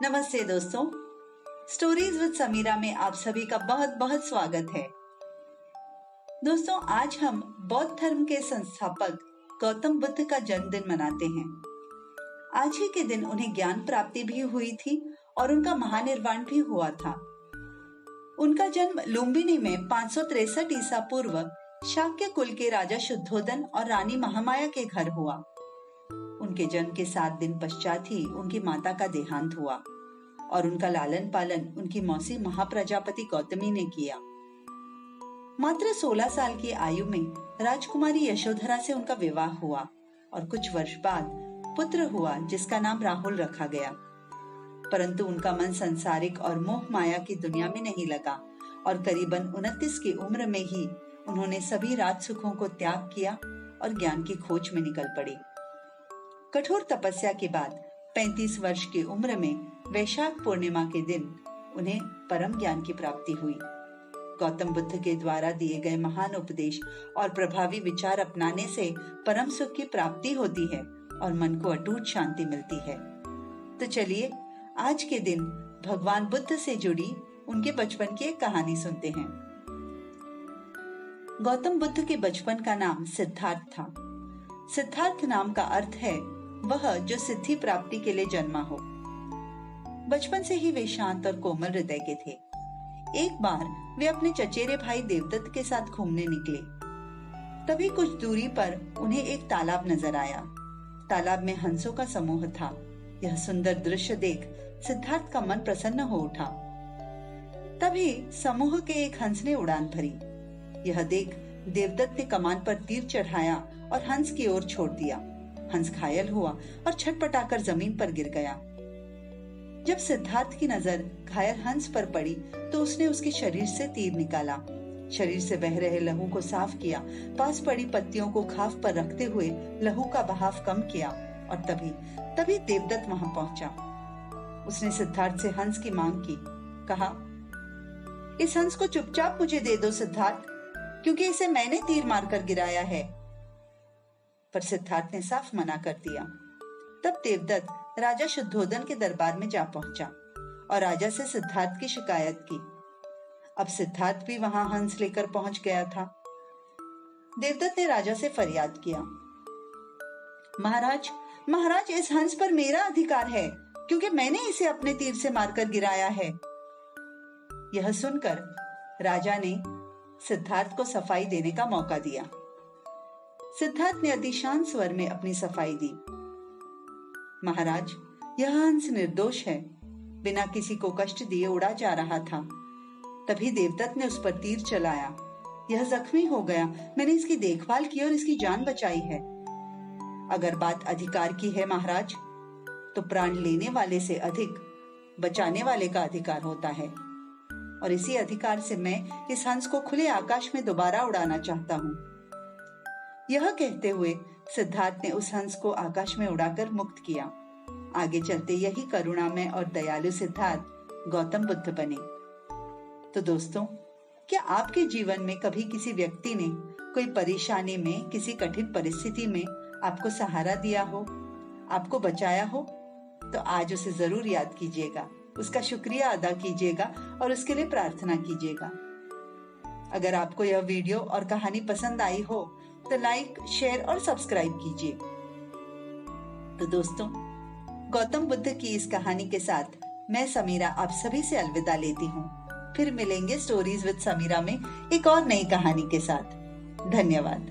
नमस्ते दोस्तों, stories with Samira में आप सभी का बहुत बहुत स्वागत है। दोस्तों, आज हम बौद्ध धर्म के संस्थापक गौतम बुद्ध का जन्मदिन मनाते हैं। आज ही के दिन उन्हें ज्ञान प्राप्ति भी हुई थी और उनका महानिर्वाण भी हुआ था। उनका जन्म लुम्बिनी में 563 ईसा पूर्व शाक्य कुल के राजा शुद्धोदन और रानी महामाया के घर हुआ। उनके जन्म के 7 दिन पश्चात ही उनकी माता का देहांत हुआ और उनका लालन पालन उनकी मौसी महाप्रजापति गौतमी ने किया। मात्र 16 साल की आयु में राजकुमारी यशोधरा से उनका विवाह हुआ और कुछ वर्ष बाद पुत्र हुआ जिसका नाम राहुल रखा गया। परंतु उनका मन संसारिक और मोह माया की दुनिया में नहीं लगा और करीबन 29 की उम्र में ही उन्होंने सभी राज सुखों को त्याग किया और ज्ञान की खोज में निकल पड़ी। कठोर तपस्या के बाद 35 वर्ष की उम्र में वैशाख पूर्णिमा के दिन उन्हें परम ज्ञान की प्राप्ति हुई। गौतम बुद्ध के द्वारा दिए गए महान उपदेश और प्रभावी विचार अपनाने से परम सुख की प्राप्ति होती है और मन को अटूट शांति मिलती है। तो चलिए आज के दिन भगवान बुद्ध से जुड़ी उनके बचपन की एक कहानी सुनते हैं। गौतम बुद्ध के बचपन का नाम सिद्धार्थ था। सिद्धार्थ नाम का अर्थ है वह जो सिद्धि प्राप्ति के लिए जन्मा हो। बचपन से ही वे शांत और कोमल हृदय के थे। एक बार वे अपने चचेरे भाई देवदत्त के साथ घूमने निकले। तभी कुछ दूरी पर उन्हें एक तालाब नजर आया। तालाब में हंसों का समूह था। यह सुंदर दृश्य देख सिद्धार्थ का मन प्रसन्न हो उठा। तभी समूह के एक हंस ने उड़ान भरी। यह देख देवदत्त ने कमान पर तीर चढ़ाया और हंस की ओर छोड़ दिया। हंस घायल हुआ और छटपटाकर जमीन पर गिर गया। जब सिद्धार्थ की नजर घायल हंस पर पड़ी तो उसने उसके शरीर से तीर निकाला। शरीर से बह रहे लहू को साफ किया, पास पड़ी पत्तियों को खाफ पर रखते हुए लहू का बहाव कम किया और तभी देवदत्त वहां पहुंचा। उसने सिद्धार्थ से हंस की मांग की। कहा, इस हंस को चुपचाप मुझे दे दो सिद्धार्थ, क्योंकि इसे मैंने तीर मारकर गिराया है। पर सिद्धार्थ ने साफ मना कर दिया। तब देवदत्त राजा शुद्धोदन के दरबार में जा पहुंचा और राजा से सिद्धार्थ की शिकायत की। अब सिद्धार्थ भी वहां हंस लेकर पहुंच गया था। देवदत्त ने राजा से फरियाद किया, महाराज इस हंस पर मेरा अधिकार है, क्योंकि मैंने इसे अपने तीर से मारकर गिराया है। यह सुनकर राजा ने सिद्धार्थ को सफाई देने का मौका दिया। सिद्धार्थ ने अति शांत स्वर में अपनी सफाई दी। महाराज, यह हंस निर्दोष है, बिना किसी को कष्ट दिए उड़ा जा रहा था। तभी देवदत्त ने उस पर तीर चलाया। यह जख्मी हो गया। मैंने इसकी देखभाल की और इसकी जान बचाई है। अगर बात अधिकार की है महाराज, तो प्राण लेने वाले से अधिक बचाने वाले का अधिकार होता है, और इसी अधिकार से मैं इस हंस को खुले आकाश में दोबारा उड़ाना चाहता हूँ। यह कहते हुए सिद्धार्थ ने उस हंस को आकाश में उड़ाकर मुक्त किया। आगे चलते यही करुणामय और दयालु सिद्धार्थ गौतम बुद्ध बने। तो दोस्तों, क्या आपके जीवन में कभी किसी व्यक्ति ने कोई परेशानी में, किसी कठिन परिस्थिति में आपको सहारा दिया हो, आपको बचाया हो? तो आज उसे जरूर याद कीजिएगा, उसका शुक्रिया अदा कीजिएगा और उसके लिए प्रार्थना कीजिएगा। अगर आपको यह वीडियो और कहानी पसंद आई हो तो लाइक, शेयर और सब्सक्राइब कीजिए। तो दोस्तों, गौतम बुद्ध की इस कहानी के साथ मैं समीरा आप सभी से अलविदा लेती हूँ। फिर मिलेंगे स्टोरीज विद समीरा में एक और नई कहानी के साथ। धन्यवाद।